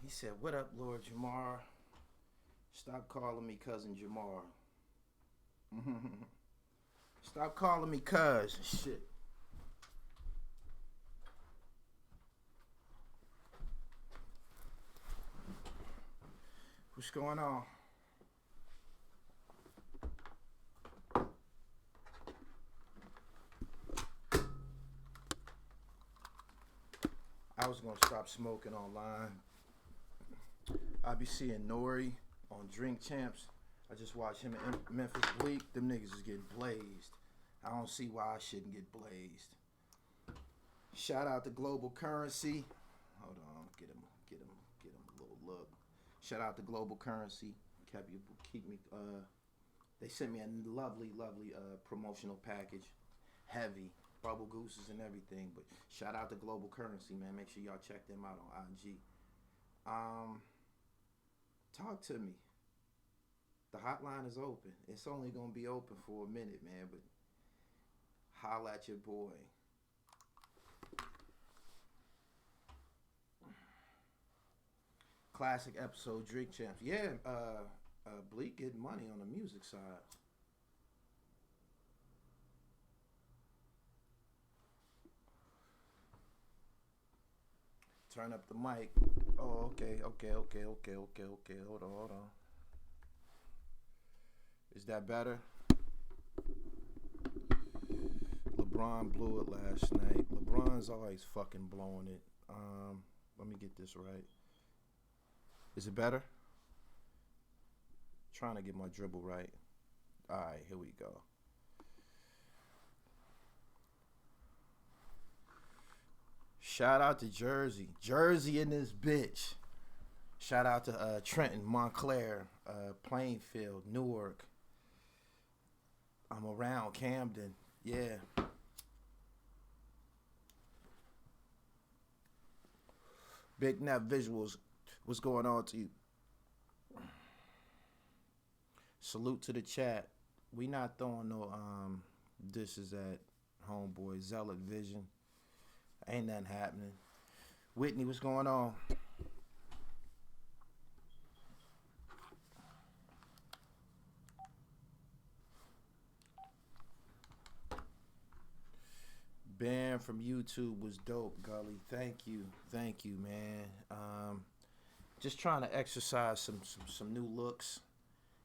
He said, "What up, Lord Jamar? Stop calling me cousin Jamar. Stop calling me cuz. Shit. What's going on?" I was gonna stop smoking online. I be seeing Nori on Drink Champs. I just watched him and Memphis Bleak. Them niggas is getting blazed. I don't see why I shouldn't get blazed. Shout out to Global Currency. Hold on, get him a little look. Shout out to Global Currency. Keep me. They sent me a lovely promotional package. Heavy bubble gooses and everything. But shout out to Global Currency, man. Make sure y'all check them out on IG. Talk to me. The hotline is open. It's only gonna be open for a minute, man. But holla at your boy. Classic episode, Drink Champs. Yeah, Bleak getting money on the music side. Turn up the mic. Oh, okay. Hold on. Is that better? LeBron blew it last night. LeBron's always fucking blowing it. Let me get this right. Is it better? Trying to get my dribble right. Alright, here we go. Shout out to Jersey. Jersey in this bitch. Shout out to Trenton, Montclair, Plainfield, Newark. I'm around Camden. Yeah. Big Net Visuals. What's going on to you? Salute to the chat. We not throwing no dishes at homeboy Zealot Vision. Ain't nothing happening. Whitney, what's going on? Ben from YouTube was dope, Gully. Thank you, man. Just trying to exercise some new looks.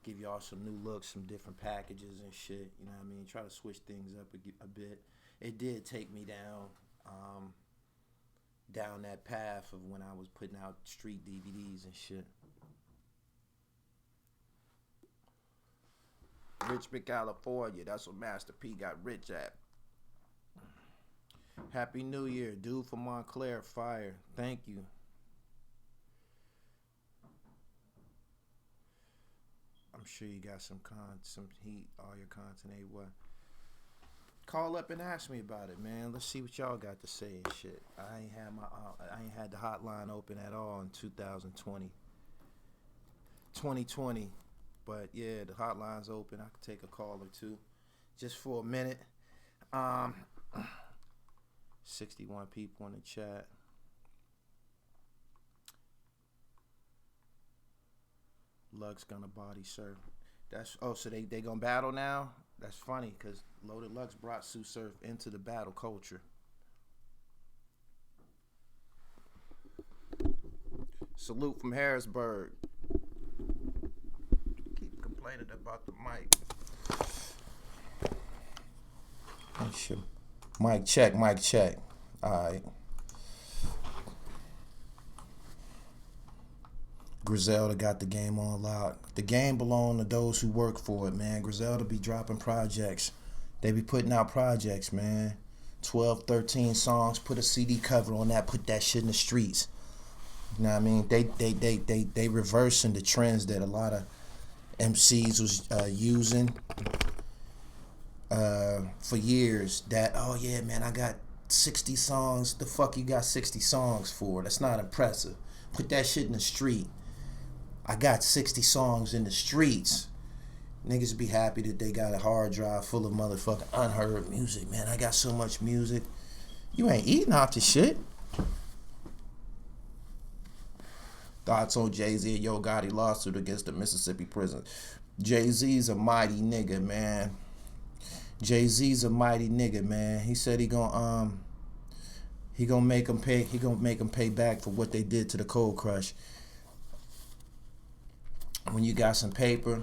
Give y'all some new looks, some different packages and shit. You know what I mean? Try to switch things up a bit. It did take me down that path of when I was putting out street DVDs and shit. Richmond, California. That's what Master P got rich at. Happy New Year, dude from Montclair. Fire. Thank you. I'm sure you got some heat. All your content ain't what. Call up and ask me about it, man. Let's see what y'all got to say and shit. I ain't had the hotline open at all in 2020. But yeah, the hotline's open. I could take a call or two just for a minute. 61 people in the chat. Lux gonna body surf. So they gonna battle now? That's funny because Loaded Lux brought Sue Surf into the battle culture. Salute from Harrisburg. Keep complaining about the mic. Mic check. Alright. Griselda got the game on lock. The game belong to those who work for it, man. Griselda be dropping projects. They be putting out projects, man. 12, 13 songs. Put a CD cover on that. Put that shit in the streets. You know what I mean? They reversing the trends that a lot of MCs was using for years. That, oh yeah, man, I got 60 songs. The fuck you got 60 songs for? That's not impressive. Put that shit in the street. I got 60 songs in the streets. Niggas be happy that they got a hard drive full of motherfucking unheard music. Man, I got so much music. You ain't eating off the shit. Thoughts on Jay-Z and Yo Gotti lawsuit against the Mississippi prison. Jay-Z's a mighty nigga, man. Jay-Z's a mighty nigga, man. He said he gonna make them pay. He gonna make them pay back for what they did to the Cold Crush. When you got some paper,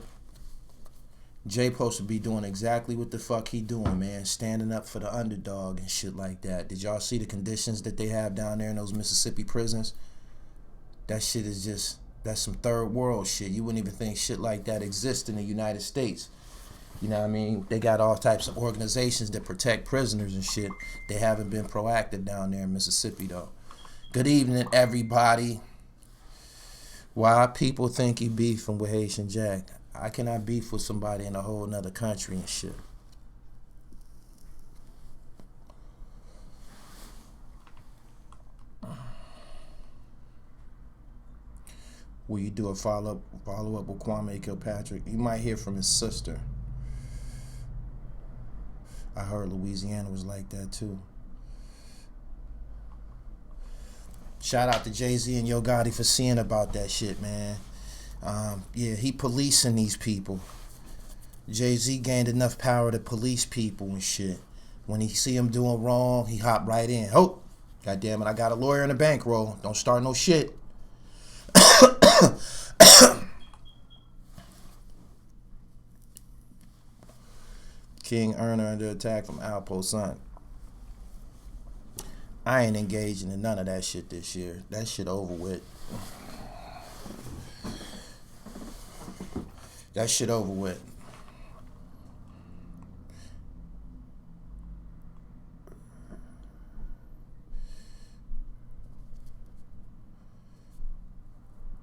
Jay supposed to be doing exactly what the fuck he doing, man. Standing up for the underdog and shit like that. Did y'all see the conditions that they have down there in those Mississippi prisons? That shit is just, that's some third world shit. You wouldn't even think shit like that exists in the United States. You know what I mean? They got all types of organizations that protect prisoners and shit. They haven't been proactive down there in Mississippi, though. Good evening, everybody. Why people think he beefing with Haitian Jack? I cannot beef with somebody in a whole nother country and shit. Will you do a follow up with Kwame Kilpatrick? You might hear from his sister. I heard Louisiana was like that too. Shout out to Jay-Z and Yo Gotti for seeing about that shit, man. Yeah, he policing these people. Jay-Z gained enough power to police people and shit. When he see them doing wrong, he hop right in. Oh, goddamn it, I got a lawyer in the bankroll. Don't start no shit. King Erner under attack from Alpo Son. I ain't engaging in none of that shit this year. That shit over with. That shit over with.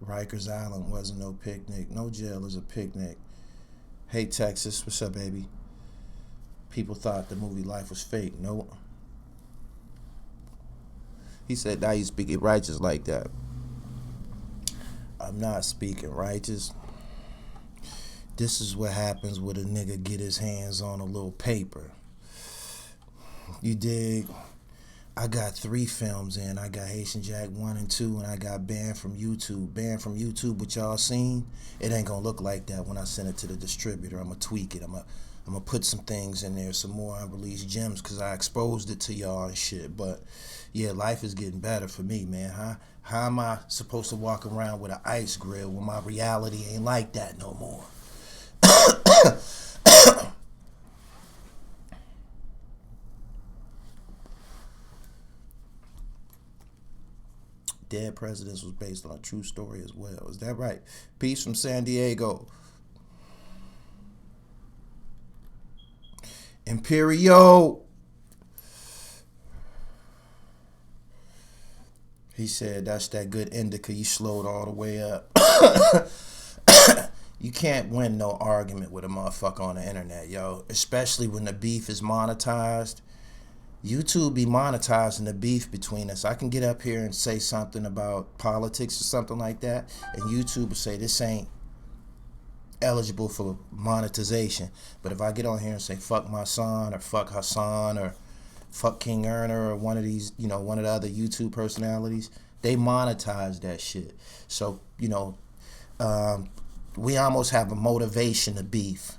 Rikers Island wasn't no picnic. No jail is a picnic. Hey, Texas. What's up, baby? People thought the movie Life was fake. No. He said, now you speaking righteous like that. I'm not speaking righteous. This is what happens when a nigga get his hands on a little paper. You dig? I got 3 films in. I got Haitian Jack 1 and 2, and I got Banned from YouTube. Banned from YouTube, what y'all seen? It ain't gonna look like that when I send it to the distributor. I'm gonna tweak it. I'm gonna put some things in there, some more unreleased gems, because I exposed it to y'all and shit. But yeah, life is getting better for me, man. How am I supposed to walk around with an ice grill when my reality ain't like that no more? Dead Presidents was based on a true story as well. Is that right? Peace from San Diego. Imperio. He said, that's that good indica. You slowed all the way up. You can't win no argument with a motherfucker on the internet, yo. Especially when the beef is monetized. YouTube be monetizing the beef between us. I can get up here and say something about politics or something like that, and YouTube will say this ain't eligible for monetization. But if I get on here and say fuck my son or fuck Hassan or fuck King Erner or one of these, one of the other YouTube personalities, they monetize that shit. So, we almost have a motivation to beef.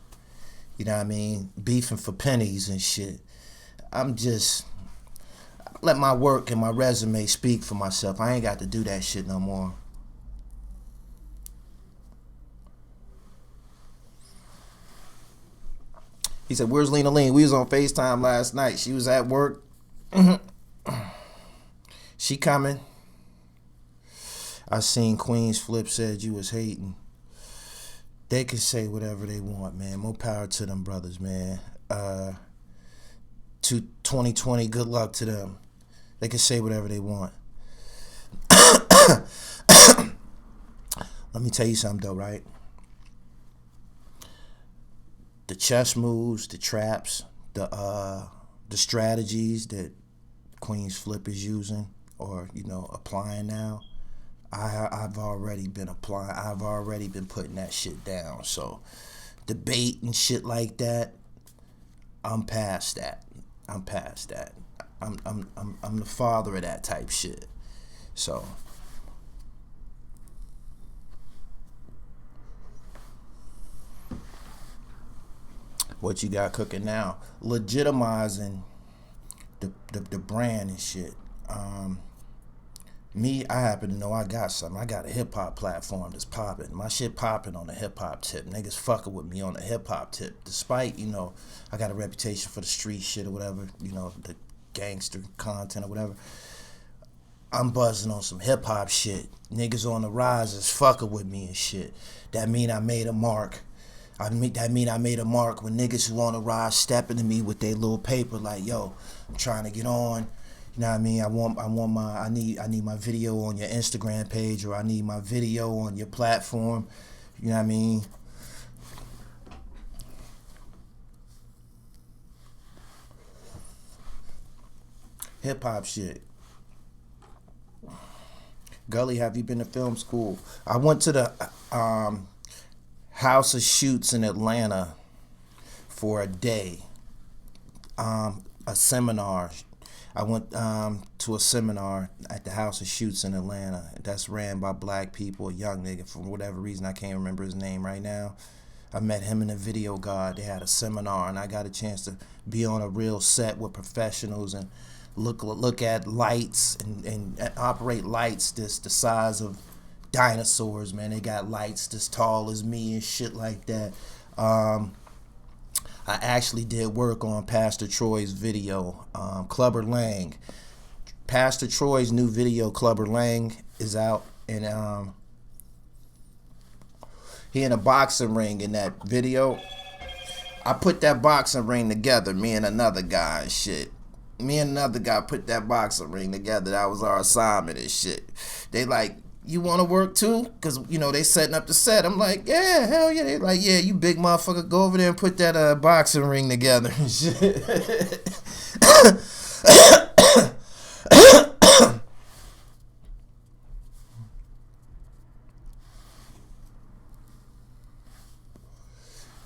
You know what I mean? Beefing for pennies and shit. I'm just let my work and my resume speak for myself. I ain't got to do that shit no more. He said, where's Lena Lean? We was on FaceTime last night. She was at work. She coming. I seen Queen's Flip said you was hating. They can say whatever they want, man. More power to them brothers, man. To 2020, good luck to them. They can say whatever they want. Let me tell you something though, right? The chess moves, the traps, the strategies that Queen's Flip is using or applying now, I've already been applying. I've already been putting that shit down. So debate and shit like that, I'm past that. I'm the father of that type shit. So What you got cooking now? Legitimizing the brand and shit. Me, I happen to know I got something. I got a hip hop platform that's popping. My shit popping on the hip hop tip. Niggas fucking with me on the hip hop tip. Despite, I got a reputation for the street shit or whatever, the gangster content or whatever. I'm buzzing on some hip hop shit. Niggas on the rise is fucking with me and shit. That mean I made a mark. That mean I made a mark when niggas who on the rise stepping to me with their little paper like, yo, I'm trying to get on. You know what I mean? I need my video on your Instagram page, or I need my video on your platform. You know what I mean? Hip hop shit. Gully, have you been to film school? I went to the House of Shoots in Atlanta for a day. A seminar. I went to a seminar at the House of Shoots in Atlanta. That's ran by black people, a young nigga. For whatever reason, I can't remember his name right now. I met him in a video god. They had a seminar, and I got a chance to be on a real set with professionals and look at lights and operate lights the size of dinosaurs, man. They got lights this tall as me and shit like that. I actually did work on Pastor Troy's video, Clubber Lang. Pastor Troy's new video, Clubber Lang, is out, and he in a boxing ring in that video. I put that boxing ring together, me and another guy and shit. Me and another guy put that boxing ring together. That was our assignment and shit. They like, you want to work too? Because, they setting up the set. I'm like, yeah, hell yeah. They like, yeah, you big motherfucker, go over there and put that boxing ring together and shit.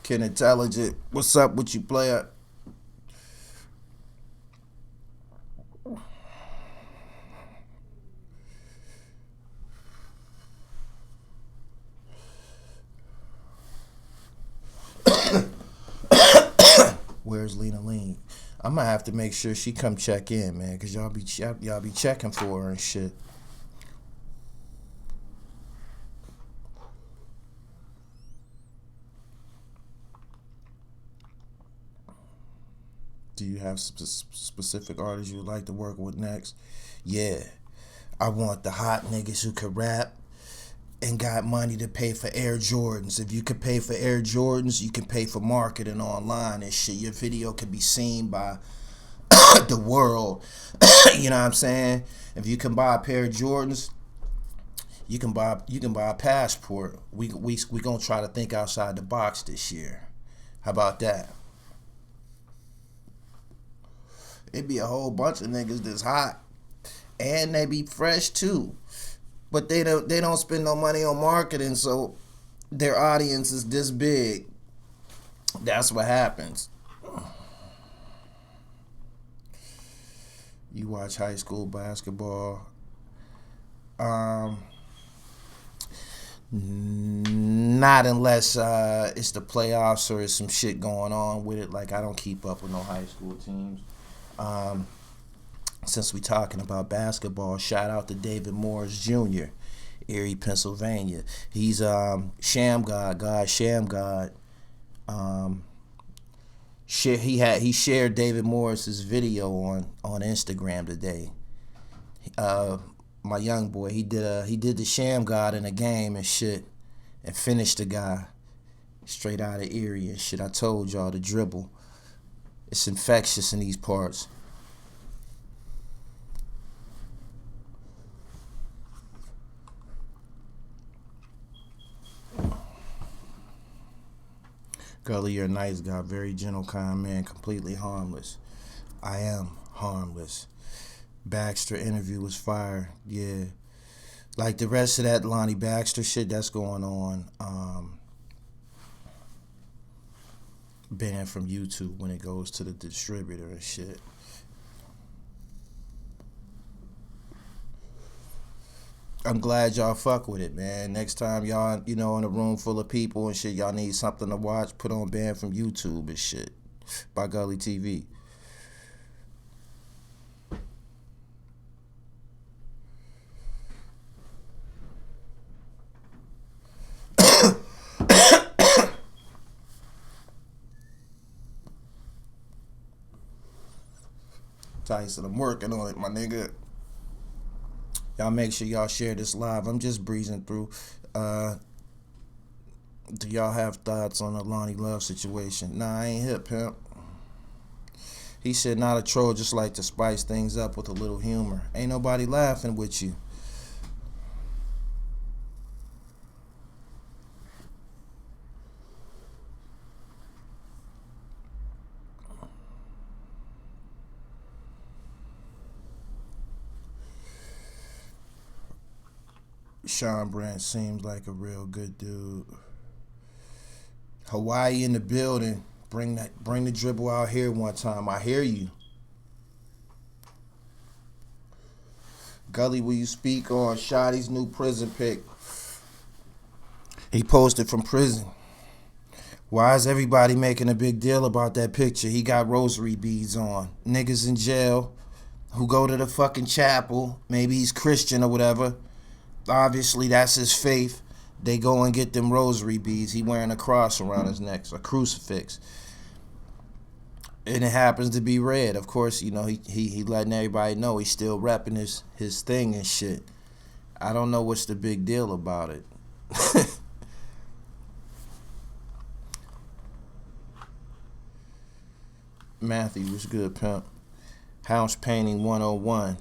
Kid Intelligent, what's up with you, player? Where's Lena Lean? I'm gonna have to make sure she come check in, man, because y'all be checking for her and shit. Do you have specific artists you would like to work with next? Yeah, I want the hot niggas who could rap and got money to pay for Air Jordans. If you could pay for Air Jordans, you can pay for marketing online and shit. Your video could be seen by the world. You know what I'm saying? If you can buy a pair of Jordans, you can buy a passport. We gonna try to think outside the box this year. How about that? It be a whole bunch of niggas that's hot, and they be fresh too. But they don't spend no money on marketing, so their audience is this big. That's what happens. You watch high school basketball. Not unless it's the playoffs or it's some shit going on with it. Like, I don't keep up with no high school teams. Since we talking about basketball, shout out to David Morris Jr., Erie, Pennsylvania. He's Sham God. He shared David Morris's video on Instagram today. My young boy, he did the Sham God in a game and shit, and finished the guy straight out of Erie and shit. I told y'all the dribble. It's infectious in these parts. Gully, you're a nice guy, very gentle, kind man, completely harmless. I am harmless. Baxter interview was fire, yeah. Like the rest of that Lonnie Baxter shit that's going on, banning from YouTube when it goes to the distributor and shit. I'm glad y'all fuck with it, man. Next time y'all, in a room full of people and shit, y'all need something to watch, put on Band from YouTube and shit by Gully TV. Tyson, I'm working on it, my nigga. Y'all make sure y'all share this live. I'm just breezing through. Do y'all have thoughts on the Lonnie Love situation? Nah, I ain't hip, pimp. He said, not a troll, just like to spice things up with a little humor. Ain't nobody laughing with you. Sean Branch seems like a real good dude. Hawaii in the building. Bring the dribble out here one time. I hear you. Gully, will you speak on Shotty's new prison pic? He posted from prison. Why is everybody making a big deal about that picture? He got rosary beads on. Niggas in jail who go to the fucking chapel. Maybe he's Christian or whatever. Obviously, that's his faith. They go and get them rosary beads. He wearing a cross around his neck, a crucifix. And it happens to be red. Of course, he letting everybody know he's still repping his thing and shit. I don't know what's the big deal about it. Matthew, what's good, pimp? House painting 101.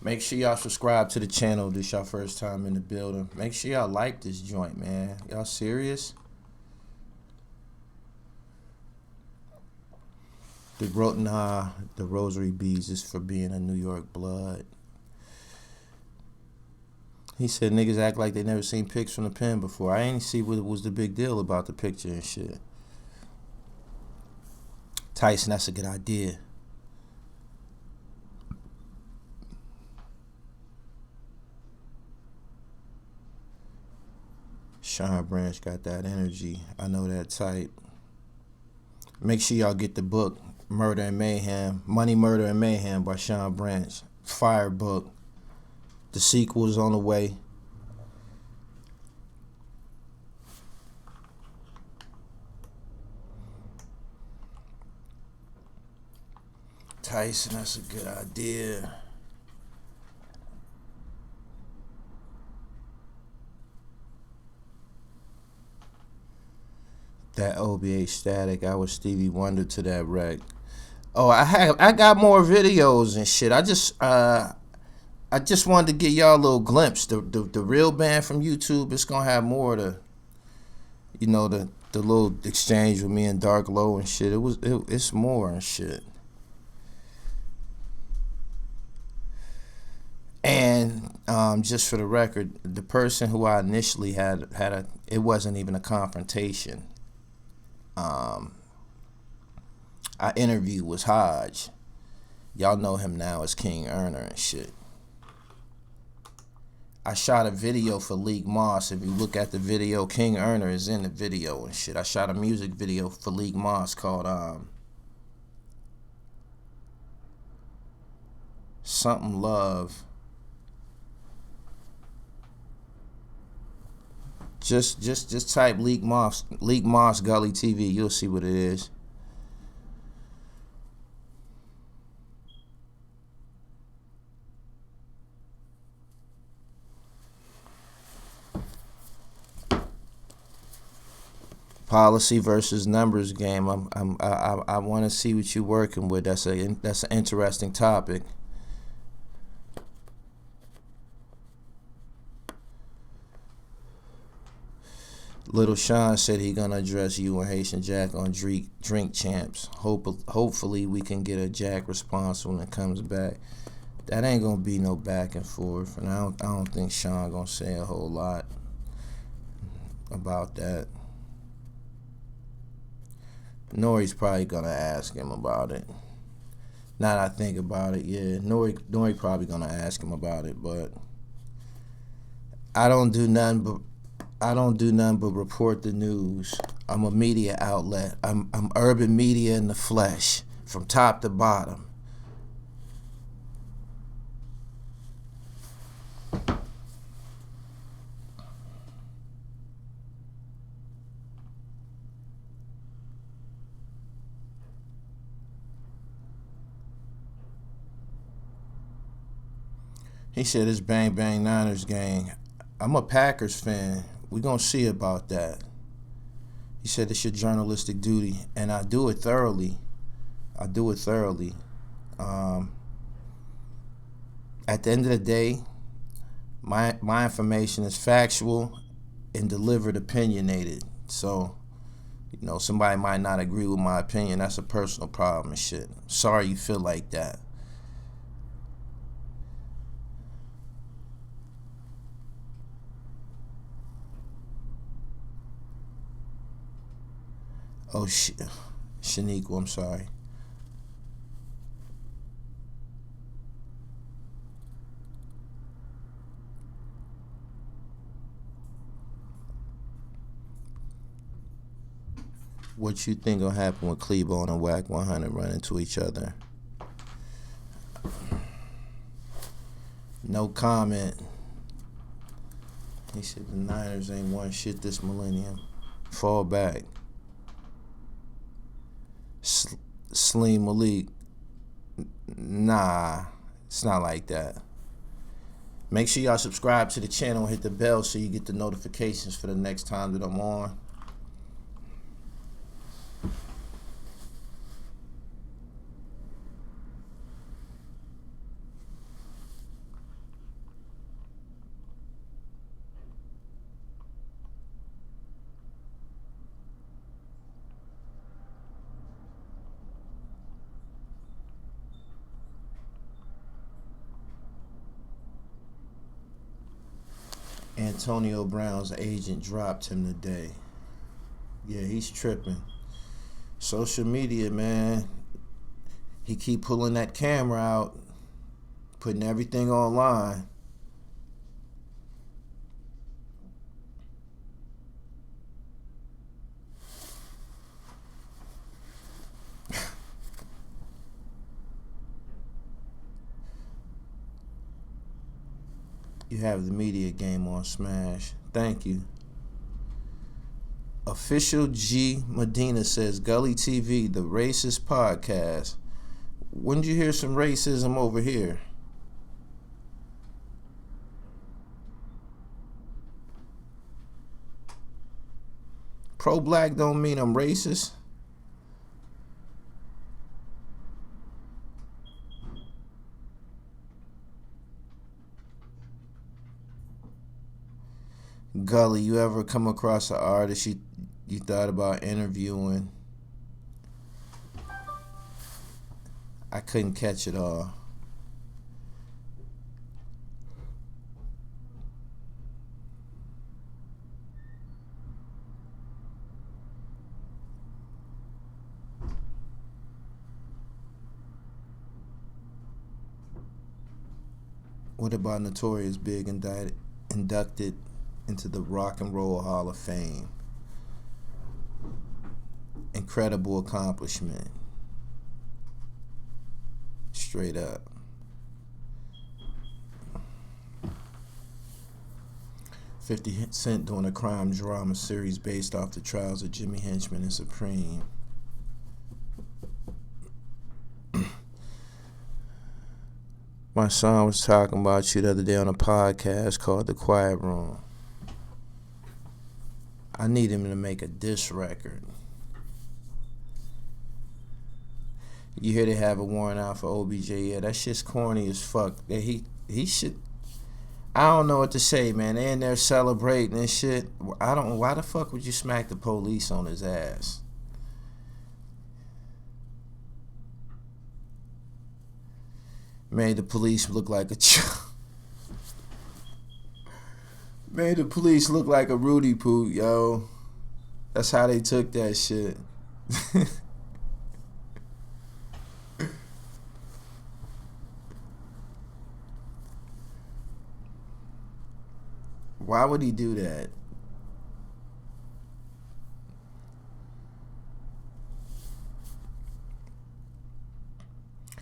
Make sure y'all subscribe to the channel. This y'all first time in the building. Make sure y'all like this joint, man. Y'all serious? The rosary beads is for being a New York blood. He said niggas act like they never seen pics from the pen before. I ain't see what was the big deal about the picture and shit. Tyson, that's a good idea. Sean Branch got that energy. I know that type. Make sure y'all get the book, Murder and Mayhem. Money, Murder, and Mayhem by Sean Branch. Fire book. The sequel is on the way. Tyson, that's a good idea. That OBH static, I was Stevie Wonder to that wreck. Oh, I got more videos and shit. I just wanted to give y'all a little glimpse. The real band from YouTube, it's gonna have more of the little exchange with me and Dark Low and shit. It's more and shit. And just for the record, the person who I initially had it wasn't even a confrontation. I interviewed was Hodge. Y'all know him now as King Earner and shit. I shot a video for League Moss. If you look at the video, King Earner is in the video and shit. I shot a music video for League Moss called Something Love. Just type League Moss Gully TV. You'll see what it is. Policy versus numbers game. I want to see what you're working with. That's an interesting topic. Little Sean said he gonna address you and Haitian Jack on Drink Champs. Hopefully we can get a Jack response when it comes back. That ain't gonna be no back and forth, and I don't think Sean gonna say a whole lot about that. Nori's probably gonna ask him about it. Now that I think about it, yeah, Nori probably gonna ask him about it, but I don't do nothing but report the news. I'm a media outlet. I'm urban media in the flesh, from top to bottom. He said it's Bang Bang Niners gang. I'm a Packers fan. We gonna see about that. He said it's your journalistic duty, and I do it thoroughly. At the end of the day, my information is factual and delivered opinionated. So, somebody might not agree with my opinion. That's a personal problem and shit. Sorry you feel like that. Oh, Shaniqua, I'm sorry. What you think gonna happen when Clebo and Whack 100 run into each other? No comment. He said the Niners ain't won shit this millennium. Fall back. Slim Malik. Nah, it's not like that. Make sure y'all subscribe to the channel and hit the bell so you get the notifications for the next time that I'm on. Antonio Brown's agent dropped him today. Yeah, he's tripping. Social media, man. He keep pulling that camera out, putting everything online. You have the media game on Smash. Thank you. Official G Medina says, Gully TV, the racist podcast. When did you hear some racism over here? Pro-black don't mean I'm racist. Gully, you ever come across an artist you thought about interviewing? I couldn't catch it all. What about Notorious Big inducted into the Rock and Roll Hall of Fame? Incredible accomplishment. Straight up. $50 Cent doing a crime drama series based off the trials of Jimmy Henchman and Supreme. My son was talking about you the other day on a podcast called The Quiet Room. I need him to make a diss record. You hear they have a warrant out for OBJ? Yeah, that shit's corny as fuck. He should. I don't know what to say, man. They in there celebrating and shit. Why the fuck would you smack the police on his ass? Made the police look like made the police look like a Rudy Poo, yo. That's how they took that shit. Why would he do that?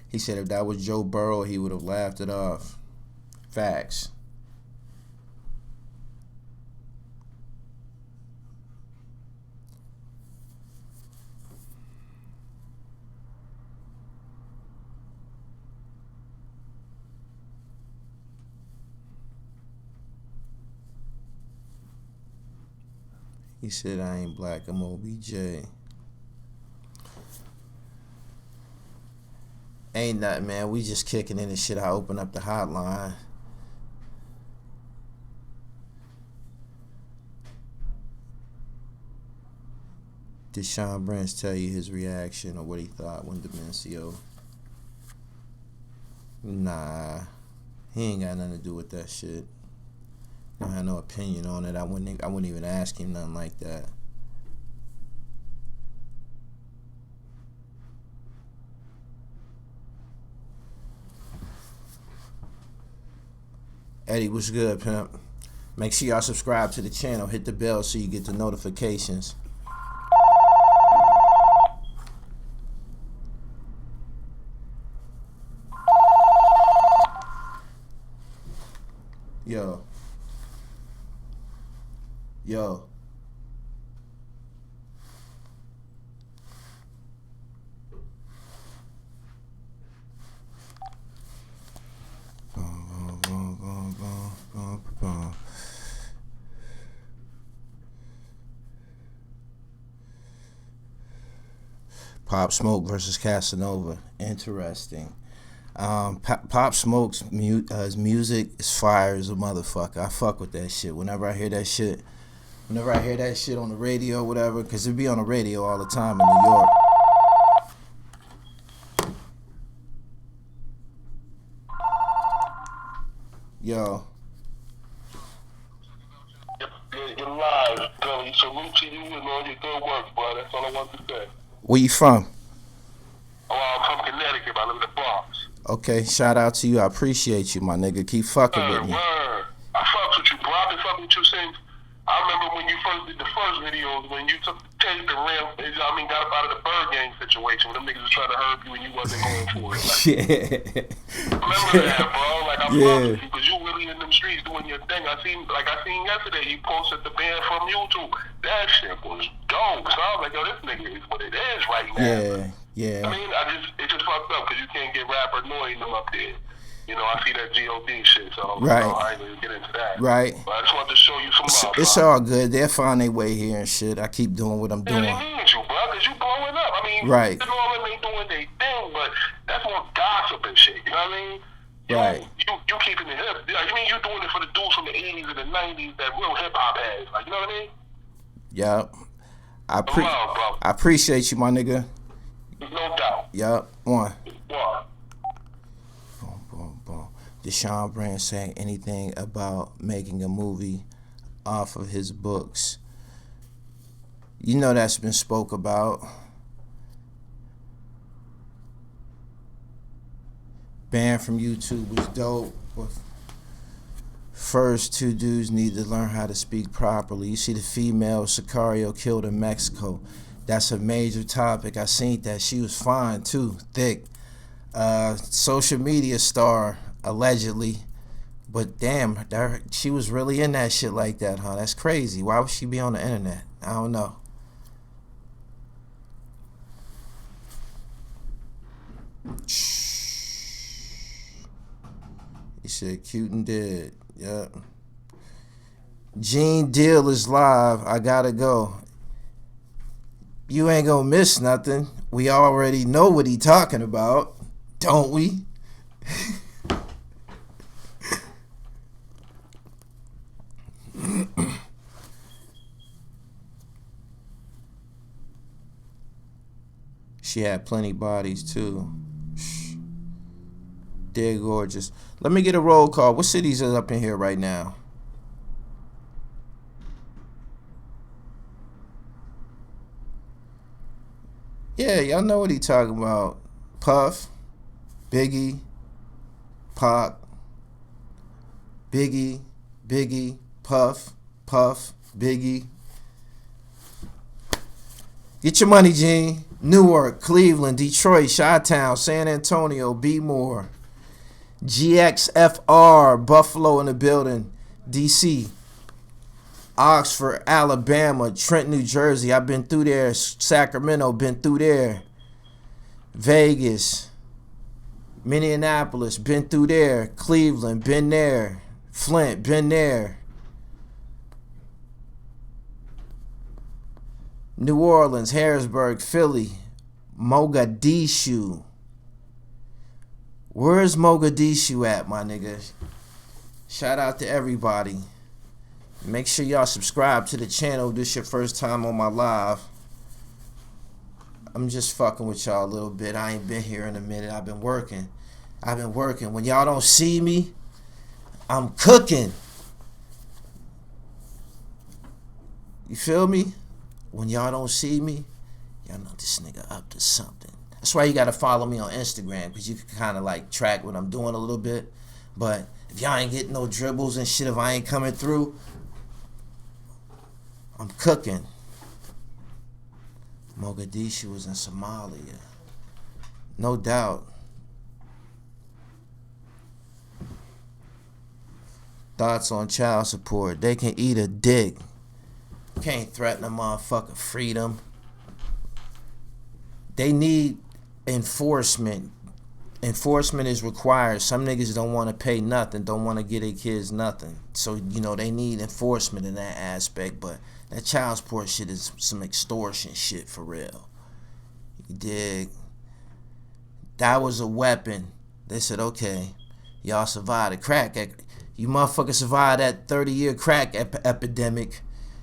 He said if that was Joe Burrow, he would have laughed it off. Facts. He said, I ain't black, I'm OBJ. Ain't nothing, man. We just kicking in and shit. I open up the hotline. Did Sean Branch tell you his reaction or what he thought when Demencio? Nah. He ain't got nothing to do with that shit. I have no opinion on it. I wouldn't even ask him nothing like that. Eddie, what's good, pimp? Make sure y'all subscribe to the channel. Hit the bell so you get the notifications. Yo. Pop Smoke versus Casanova. Interesting. Pop Smoke's his music is fire as a motherfucker. I fuck with that shit. Whenever I hear that shit on the radio, whatever, because it be on the radio all the time in New York. Yo. You're live, Gully. Salute to you and all your good work, bro. That's all I want to say. Where you from? Oh, I'm from Connecticut. I live in the Bronx. Okay, shout out to you. I appreciate you, my nigga. Keep fucking with me. Word. I fucks with you, bro. I've been fucking with you since. I remember when you first did the first videos, when you took the tape and got up out of the Bird Gang situation, when them niggas was trying to hurt you and you wasn't going for it. Like, yeah. Remember that, bro? Like, I fucked with you because you really in them streets doing your thing. I seen yesterday, you posted the band from YouTube. That shit was dope. So I was like, yo, this nigga is what it is right now. Yeah. I mean, it just fucked up because you can't get rapper annoying them up there. You know, I see that G.O.D. shit, so I ain't gonna get into that. Right. But I just wanted to show you some love. It's all good. They'll find their way here and shit. I keep doing what I'm doing. Yeah, they need you, bro, because you blowing up. I mean, right. All of them ain't doing their thing, but that's more gossip and shit. You know what I mean? Right. You keeping it hip. I mean, you doing it for the dudes from the 80s and the 90s that real hip-hop has. Like, you know what I mean? Yup. I appreciate you, my nigga. No doubt. Yup. One. Boom. Did Sean Branch say anything about making a movie off of his books? You know that's been spoke about. Banned from YouTube was dope. First, two dudes need to learn how to speak properly. You see the female Sicario killed in Mexico. That's a major topic. I seen that. She was fine too, thick. Social media star, allegedly. But damn, she was really in that shit like that, huh? That's crazy. Why would she be on the internet? I don't know. He said cute and dead. Yep. Gene Deal is live. I gotta go. You ain't gonna miss nothing. We already know what he talking about, don't we? She had plenty bodies too. Dead gorgeous. Let me get a roll call. What cities are up in here right now? Yeah, y'all know what he talking about. Puff, Biggie, Pac, Biggie, Puff, Biggie. Get your money, Gene. Newark, Cleveland, Detroit, Chi-Town, San Antonio, B More. GXFR, Buffalo in the building. DC, Oxford, Alabama, Trent, New Jersey. I've been through there. Sacramento, been through there. Vegas, Minneapolis, been through there. Cleveland, been there. Flint, been there. New Orleans, Harrisburg, Philly, Mogadishu. Where's Mogadishu at, my nigga? Shout out to everybody. Make sure y'all subscribe to the channel. This your first time on my live. I'm just fucking with y'all a little bit. I ain't been here in a minute. I've been working. When y'all don't see me, I'm cooking. You feel me? When y'all don't see me, y'all know this nigga up to something. That's why you gotta follow me on Instagram, because you can kind of like track what I'm doing a little bit. But if y'all ain't getting no dribbles and shit, if I ain't coming through, I'm cooking. Mogadishu was in Somalia. No doubt. Thoughts on child support. They can eat a dick. Can't threaten a motherfucker freedom. They need enforcement. Enforcement is required. Some niggas don't want to pay nothing, don't want to get their kids nothing. So, you know, they need enforcement in that aspect. But that child support shit is some extortion shit for real. You dig? That was a weapon. They said, okay, y'all survived the crack. You motherfuckers survived that 30-year crack epidemic.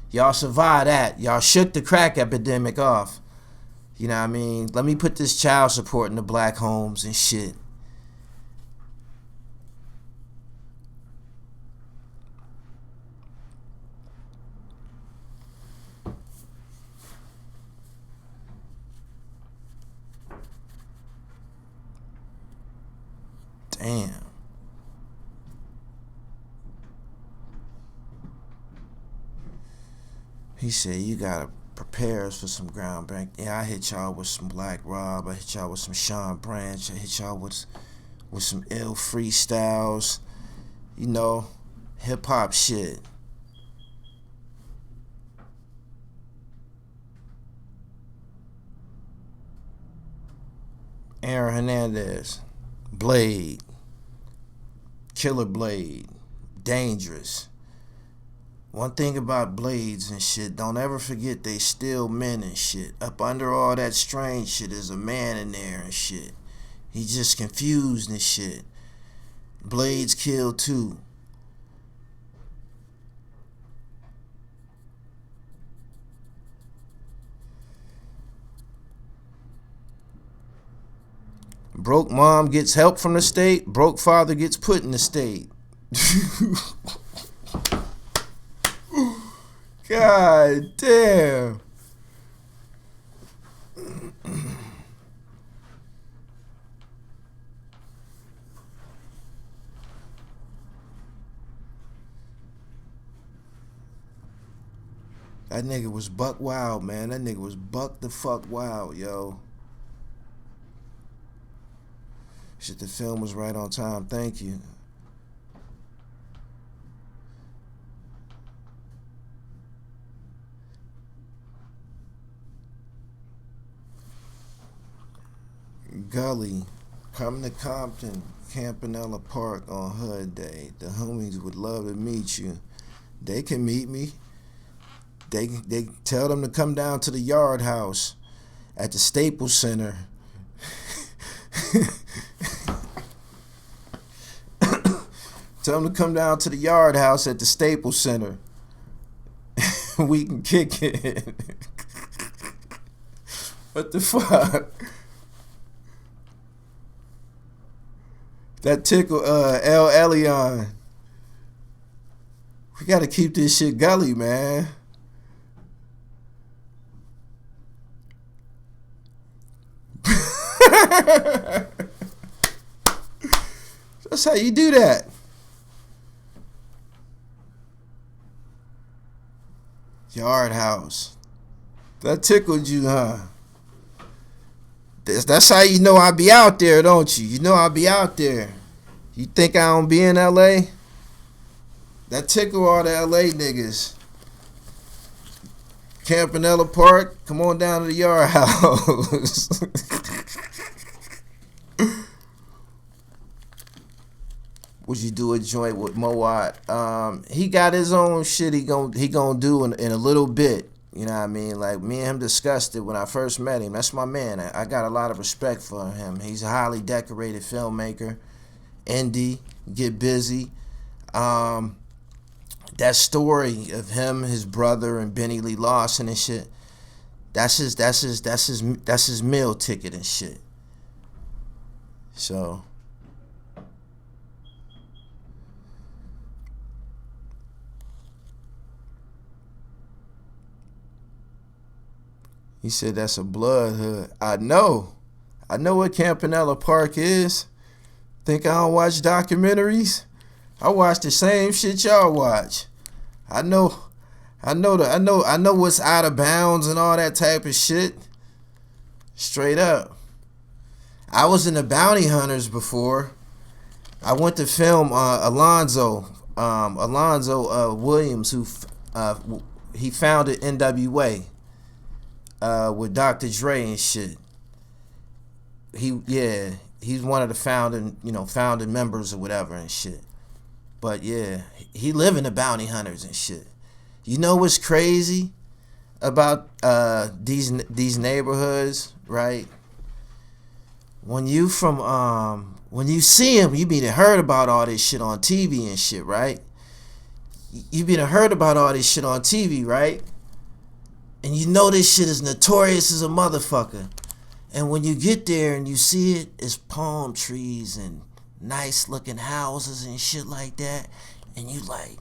Y'all survived that. Y'all shook the crack epidemic off. You know what I mean? Let me put this child support in the black homes and shit. Damn. He said, you gotta prepare us for some ground bank. Yeah, I hit y'all with some Black Rob. I hit y'all with some Sean Branch. I hit y'all with some ill freestyles. You know, hip-hop shit. Aaron Hernandez. Blade. Killer Blade. Dangerous. One thing about blades and shit, don't ever forget they still men and shit. Up under all that strange shit is a man in there and shit. He just confused and shit. Blades kill too. Broke mom gets help from the state. Broke father gets put in the state. God damn. That nigga was buck wild, man. That nigga was buck the fuck wild, yo. Shit, the film was right on time. Thank you. Gully, come to Compton, Campanella Park on Hood Day. The homies would love to meet you. They can meet me. They tell them to come down to the Yard House at the Staples Center. Tell them to come down to the Yard House at the Staples Center. We can kick it. What the fuck? That tickle, El Elyon. We gotta keep this shit gully, man. That's how you do that. Yard House. That tickled you, huh? That's how you know I be out there, don't you? You know I be out there. You think I don't be in L.A.? That tickle all the L.A. niggas. Campanella Park, come on down to the Yard House. Would you do a joint with Moat? He got his own shit he gon' do in a little bit. You know what I mean? Like, me and him discussed it when I first met him. That's my man. I got a lot of respect for him. He's a highly decorated filmmaker. Indie, get busy. That story of him, his brother, and Benny Lee Lawson and shit. That's his meal ticket and shit. So he said that's a blood hood. I know what Campanella Park is. Think I don't watch documentaries? I watch the same shit y'all watch. I know what's out of bounds and all that type of shit. Straight up. I was in the Bounty Hunters before. I went to film Alonzo Williams, who he founded NWA with Dr. Dre and shit. He's one of the founding members or whatever and shit. But yeah, he live in the Bounty Hunters and shit. You know what's crazy about these neighborhoods, right? When you see him, you been heard about all this shit on TV and shit, right? You been heard about all this shit on TV, right? And you know this shit is notorious as a motherfucker. And when you get there and you see it, it's palm trees and nice looking houses and shit like that. And you like,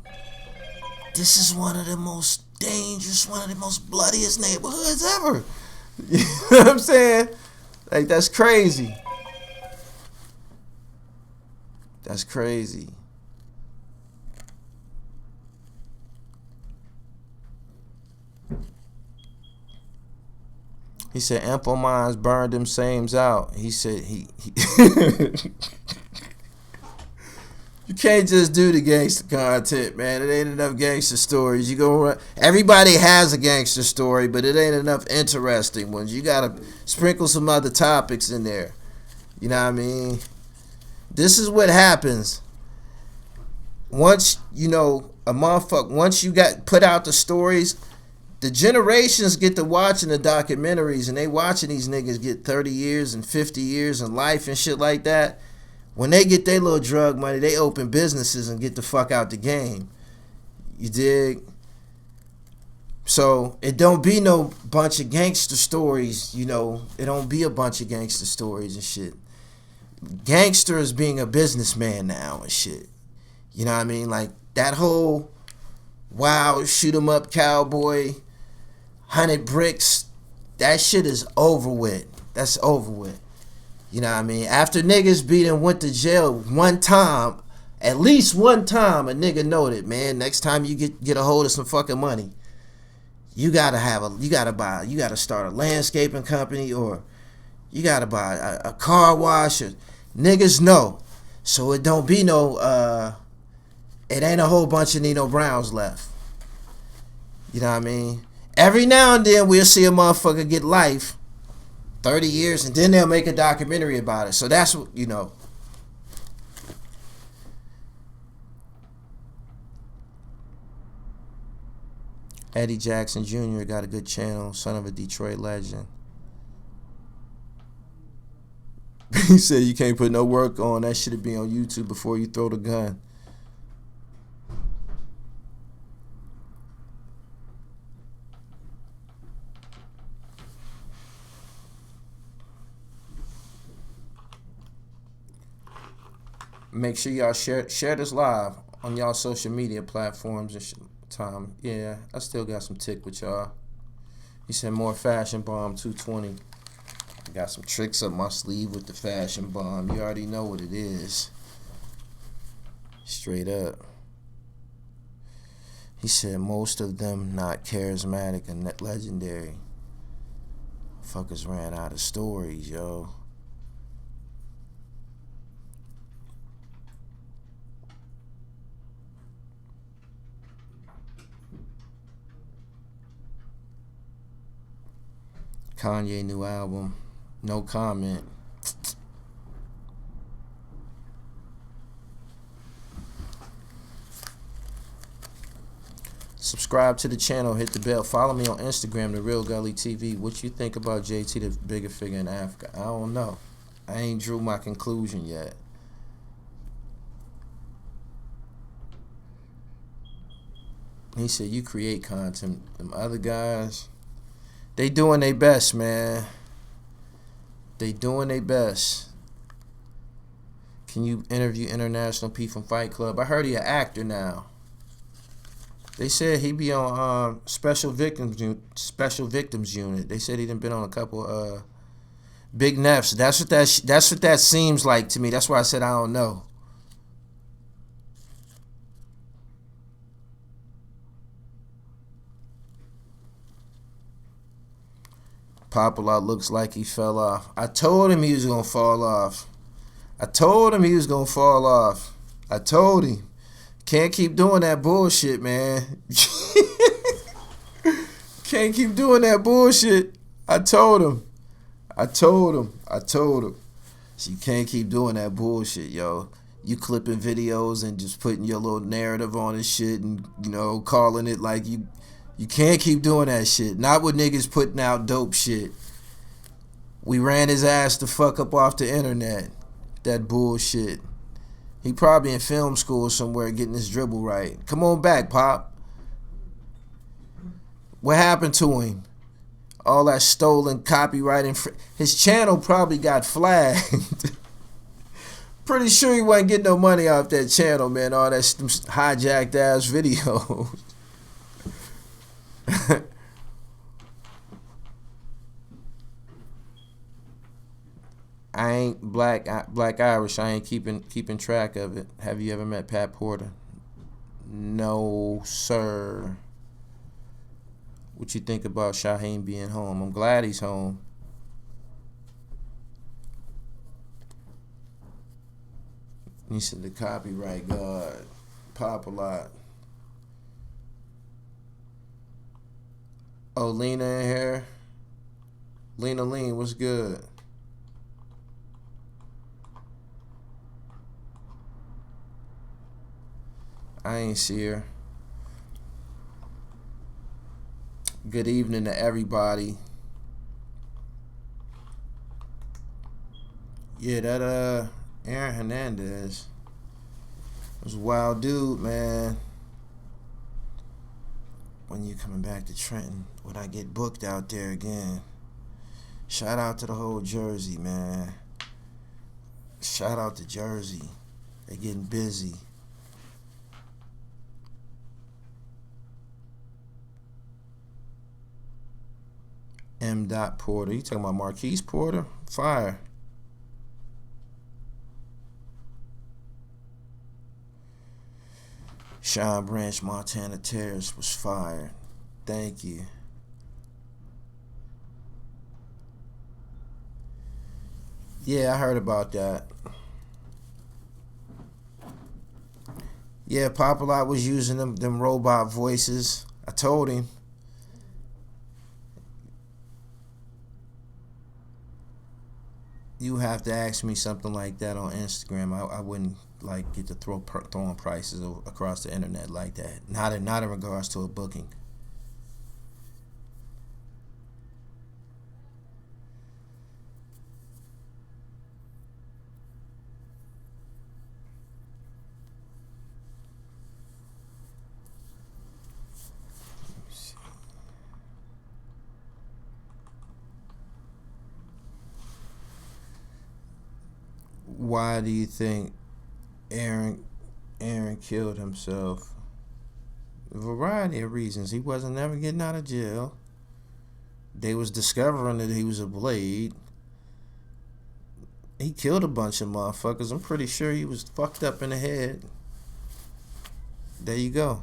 this is one of the most dangerous, one of the most bloodiest neighborhoods ever. You know what I'm saying? Like, that's crazy. That's crazy. He said, Ample Minds burned them sames out. He said he you can't just do the gangster content, man. It ain't enough gangster stories. You go, everybody has a gangster story, but it ain't enough interesting ones. You gotta sprinkle some other topics in there. You know what I mean? This is what happens once once you got put out the stories. The generations get to watching the documentaries and they watching these niggas get 30 years and 50 years in life and shit like that. When they get their little drug money, they open businesses and get the fuck out the game. You dig? So it don't be no bunch of gangster stories, It don't be a bunch of gangster stories and shit. Gangster is being a businessman now and shit. You know what I mean? Like that whole wild shoot 'em up cowboy 100 bricks, that shit is over with. That's over with. You know what I mean? After niggas beat and went to jail one time, at least one time, a nigga know that, man. Next time you get a hold of some fucking money, you gotta start a landscaping company, or you gotta buy a car wash. Or, niggas know. So it don't be no, it ain't a whole bunch of Nino Browns left. You know what I mean? Every now and then we'll see a motherfucker get life, 30 years, and then they'll make a documentary about it. So that's what, Eddie Jackson Jr. got a good channel, son of a Detroit legend. He said you can't put no work on, that shit'll be on YouTube before you throw the gun. Make sure y'all share this live on y'all social media platforms and time. Yeah, I still got some tick with y'all. He said more Fashion Bomb 220. Got some tricks up my sleeve with the Fashion Bomb. You already know what it is. Straight up. He said most of them not charismatic and legendary. Fuckers ran out of stories, yo. Kanye new album, no comment. Subscribe to the channel, hit the bell. Follow me on Instagram, The Real Gully TV. What you think about JT, the bigger figure in Africa? I don't know. I ain't drew my conclusion yet. He said, you create content. Them other guys, they doing their best, man. They doing their best. Can you interview International P from Fight Club? I heard he an actor now. They said he be on special victims unit. They said he done been on a couple big nefs. That's what that seems like to me. That's why I said I don't know. Popular looks like he fell off. I told him he was gonna fall off. I told him. Can't keep doing that bullshit, man. Can't keep doing that bullshit. I told him. So you can't keep doing that bullshit, yo. You clipping videos and just putting your little narrative on this shit and, you know, calling it like you can't keep doing that shit. Not with niggas putting out dope shit. We ran his ass the fuck up off the internet. That bullshit. He probably in film school somewhere getting his dribble right. Come on back, Pop. What happened to him? All that stolen copyright. His channel probably got flagged. Pretty sure he wasn't getting no money off that channel, man. All that hijacked ass videos. I ain't black Irish. I ain't keeping track of it. Have you ever met Pat Porter? No, sir. What you think about Shaheem being home? I'm glad he's home. He said the copyright god. Pop a lot. Oh, Lena in here. Lena Lean, what's good? I ain't see her. Good evening to everybody. Yeah, that Aaron Hernandez was a wild dude, man. When you coming back to Trenton, when I get booked out there again. Shout out to the whole Jersey, man. Shout out to Jersey. They getting busy. M. Porter. You talking about Marquise Porter? Fire. Sean Branch, Montana Terrace was fire. Thank you. Yeah, I heard about that. Yeah, Popolot was using them robot voices. I told him. You have to ask me something like that on Instagram. I wouldn't like get to throwing prices across the internet like that. Not in regards to a booking. Why do you think Aaron killed himself? A variety of reasons. He wasn't ever getting out of jail. They was discovering that he was a blade. He killed a bunch of motherfuckers. I'm pretty sure he was fucked up in the head. There you go.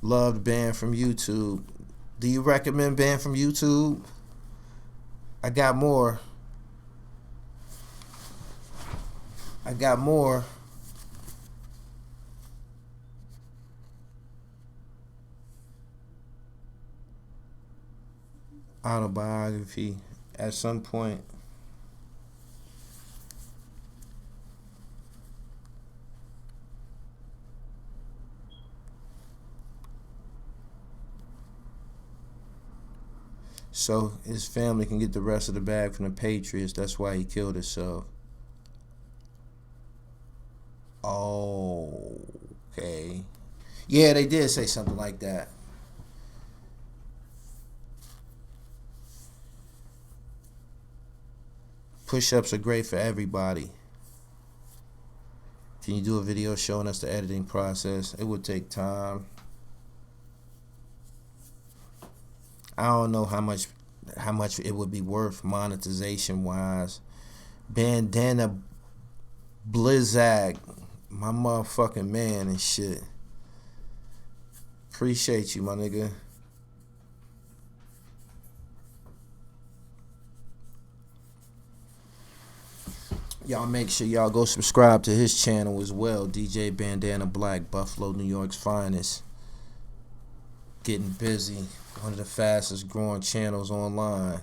Loved banned from YouTube. Do you recommend banned from YouTube? I got more. Autobiography at some point. So his family can get the rest of the bag from the Patriots. That's why he killed himself. Oh, okay. Yeah, they did say something like that. Push-ups are great for everybody. Can you do a video showing us the editing process? It would take time. I don't know how much it would be worth monetization wise. Bandana Blizzag, my motherfucking man and shit. Appreciate you, my nigga. Y'all make sure y'all go subscribe to his channel as well. DJ Bandana Black, Buffalo, New York's finest. Getting busy. One of the fastest growing channels online.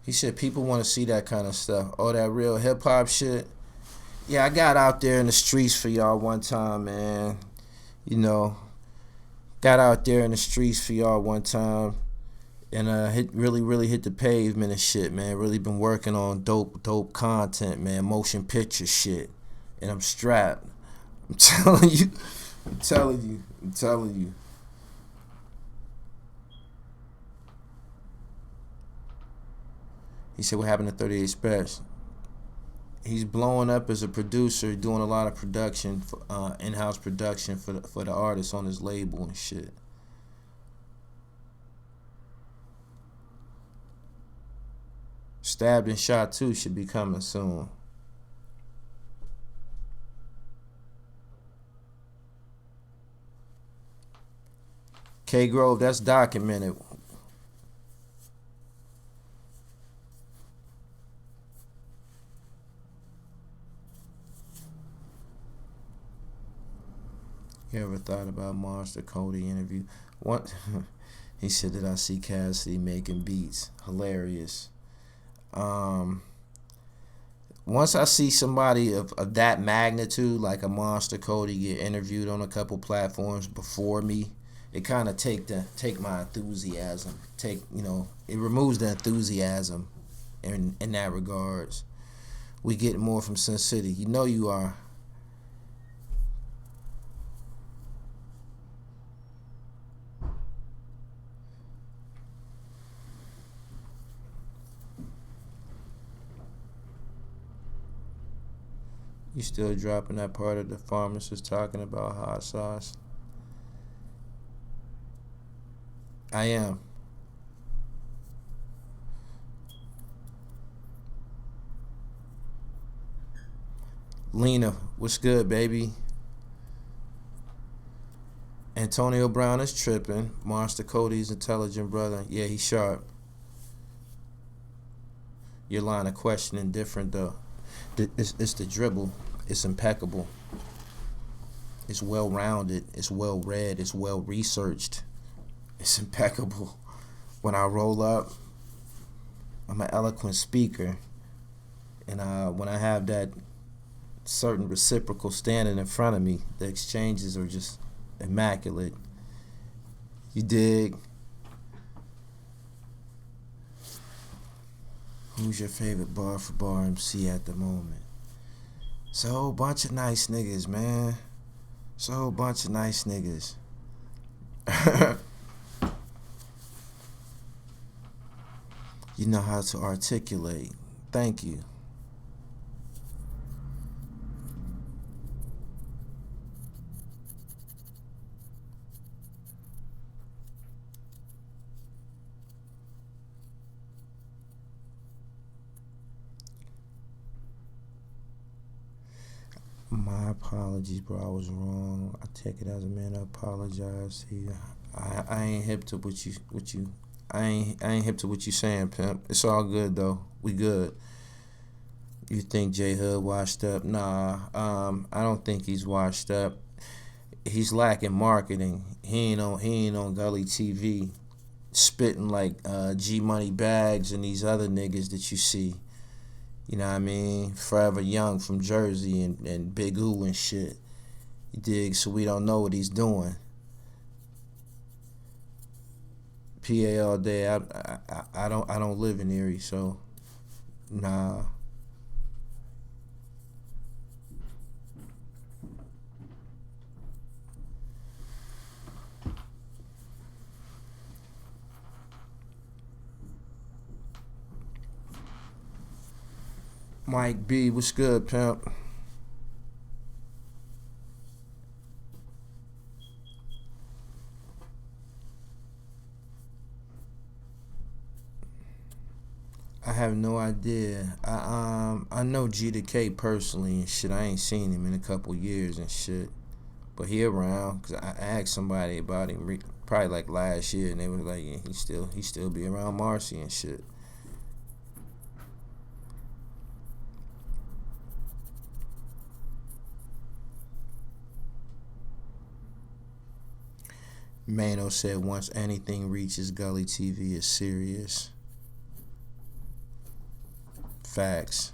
He said people want to see that kind of stuff. Oh, that real hip hop shit. Yeah, I got out there in the streets for y'all one time, man. You know, got out there in the streets for y'all one time, and really hit the pavement and shit, man. Really been working on dope content, man. Motion picture shit, and I'm strapped. I'm telling you. I'm telling you. He said, what happened to 38 Special? He's blowing up as a producer, doing a lot of production, in-house production for the artists on his label and shit. Stabbed and Shot 2 should be coming soon. K Grove, that's documented. You ever thought about Monster Cody interview? What? He said, did I see Cassidy making beats? Hilarious. Once I see somebody of that magnitude, like a Monster Cody, get interviewed on a couple platforms before me, it kind of take my enthusiasm. It removes the enthusiasm in that regards. We get more from Sin City. You know you are. You still dropping that part of the pharmacist talking about hot sauce? I am. Lena, what's good, baby? Antonio Brown is tripping. Monster Cody's intelligent brother. Yeah, he's sharp. Your line of questioning different though. It's the dribble. It's impeccable. It's well rounded. It's well read. It's well researched. It's impeccable. When I roll up, I'm an eloquent speaker, and when I have that certain reciprocal standing in front of me, the exchanges are just immaculate. You dig? Who's your favorite bar for bar MC at the moment? It's a whole bunch of nice niggas, man. It's a whole bunch of nice niggas. You know how to articulate. Thank you. My apologies, bro. I was wrong. I take it as a man. I apologize to you. I ain't hip to what you. I ain't hip to what you saying, pimp. It's all good though. We good. You think J Hood washed up? Nah. I don't think he's washed up. He's lacking marketing. He ain't on Gully TV spitting like G Money Bags and these other niggas that you see. You know what I mean? Forever Young from Jersey and Big Oo and shit. You dig? So we don't know what he's doing. PA all day. I don't live in Erie, so nah. Mike B, what's good, pimp? I have no idea. I know G to K personally and shit. I ain't seen him in a couple years and shit, but he around. Cause I asked somebody about him probably like last year, and they were like, yeah, he still be around Marcy and shit. Mano said once anything reaches Gully TV, it's serious. Facts.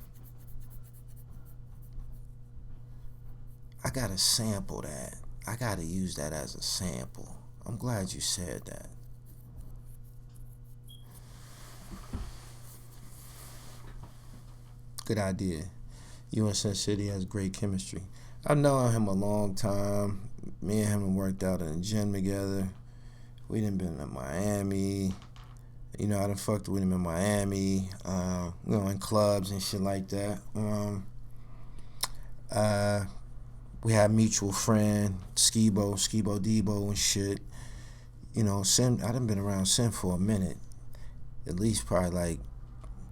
I gotta sample that. I gotta use that as a sample. I'm glad you said that. Good idea. You and Sin City has great chemistry. I've known him a long time. Me and him worked out in the gym together. We done been in Miami. You know, I done fucked with him in Miami. In clubs and shit like that. We had mutual friend, Skibo Debo and shit. You know, Sin, I done been around Sin for a minute. At least probably like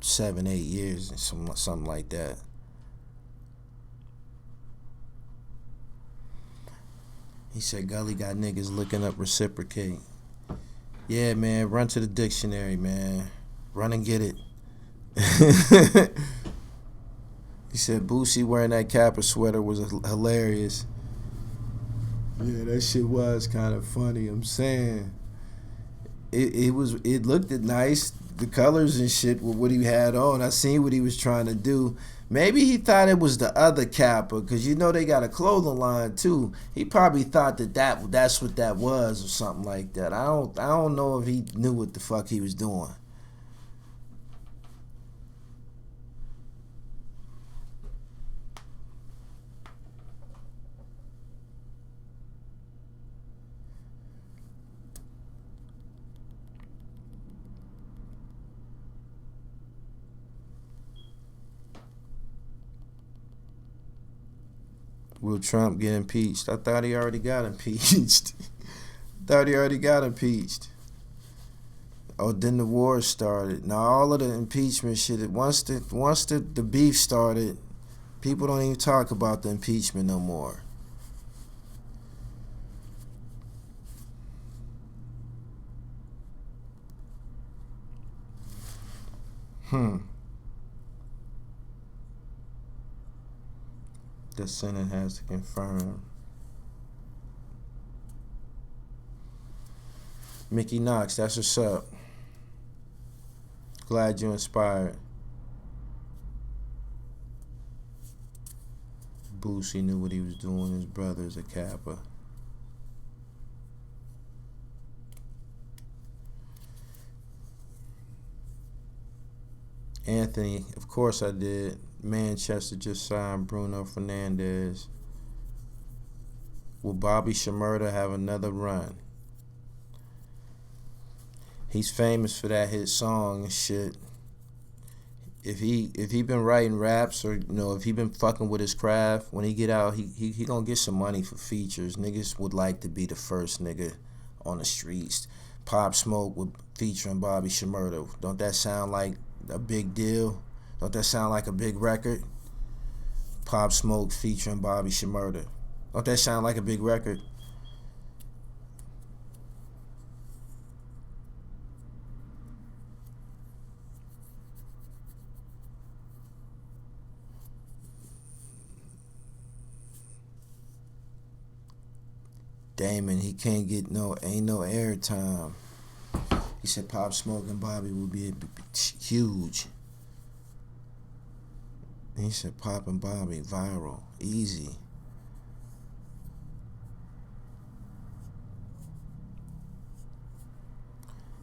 7, 8 years and something like that. He said Gully got niggas looking up reciprocate. Yeah, man, run to the dictionary, man. Run and get it. He said Boosie wearing that Kappa sweater was hilarious. Yeah, that shit was kind of funny. I'm saying it looked nice. The colors and shit with what he had on. I seen what he was trying to do. Maybe he thought it was the other Kappa, because you know they got a clothing line too. He probably thought that's what that was or something like that. I don't know if he knew what the fuck he was doing. Will Trump get impeached? I thought he already got impeached. Oh, then the war started. Now all of the impeachment shit. Once the beef started, people don't even talk about the impeachment no more. The Senate has to confirm. Mickey Knox, that's what's up. Glad you inspired. Boosie knew what he was doing. His brother's a Kappa. Anthony, of course I did. Manchester just signed Bruno Fernandes. Will Bobby Shmurda have another run? He's famous for that hit song and shit. If he been writing raps, or if he been fucking with his craft, when he get out, he gonna get some money for features. Niggas would like to be the first nigga on the streets. Pop Smoke with featuring Bobby Shmurda. Don't that sound like a big deal? Don't that sound like a big record? Pop Smoke featuring Bobby Shmurda. Don't that sound like a big record? Damon, he can't get ain't no airtime. He said Pop Smoke and Bobby will be huge. He said Pop and Bobby, viral, easy.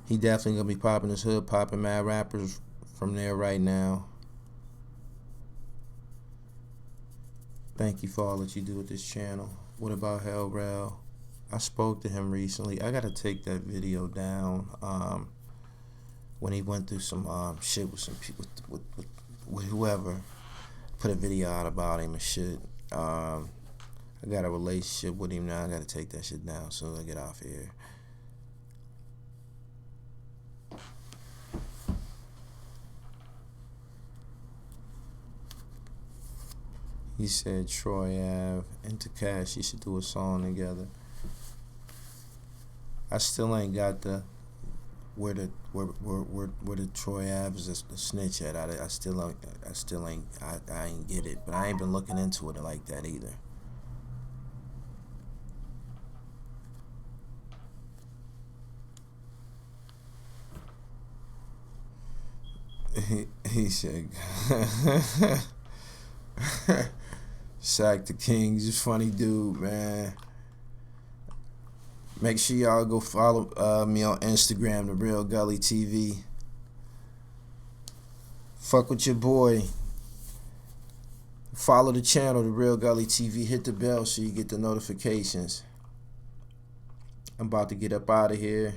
He definitely gonna be popping his hood, popping mad rappers from there right now. Thank you for all that you do with this channel. What about Hell Rel? I spoke to him recently. I gotta take that video down. When he went through some shit with some people, with whoever, put a video out about him and shit. I got a relationship with him now. I gotta take that shit down as soon as I get off here. He said Troy Ave and Takash, you should do a song together. I still ain't got the where the Troy Ave is a snitch at. I ain't get it, but I ain't been looking into it like that either. He said Sack the Kings is funny dude, man. Make sure y'all go follow me on Instagram, The Real Gully TV. Fuck with your boy. Follow the channel, The Real Gully TV. Hit the bell so you get the notifications. I'm about to get up out of here.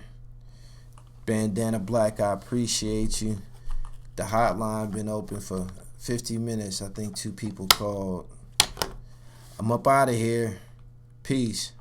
Bandana Black, I appreciate you. The hotline been open for 50 minutes. I think 2 people called. I'm up out of here. Peace.